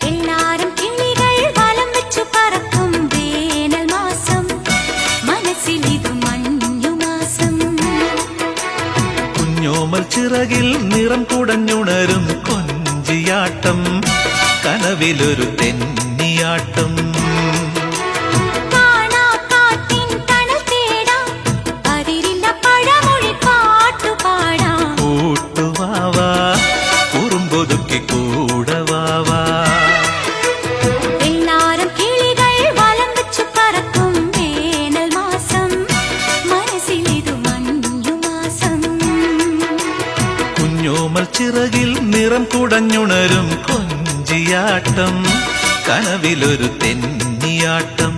വെള്ളാരം കിളികൾ വലം വെച്ചു പറക്കും വേനൽ മാസം, മനസ്സിലിതു മഞ്ഞുമാസം. കുഞ്ഞോമൽ ചിറകിൽ നിറം കുടഞ്ഞുണരും കൊഞ്ചിയാട്ടം, കനവിലൊരു തെന്നിയാട്ടം. ഒതുക്കി കൂടവാവാ. വെള്ളാരം കിളികൾ വലം വെച്ചു പറക്കും വേനൽ മാസം, മനസ്സിലിതു മഞ്ഞുമാസം. കുഞ്ഞോമൽ ചിറകിൽ നിറം കുടഞ്ഞുണരും കൊഞ്ചിയാട്ടം, കനവിലൊരു തെന്നിയാട്ടം.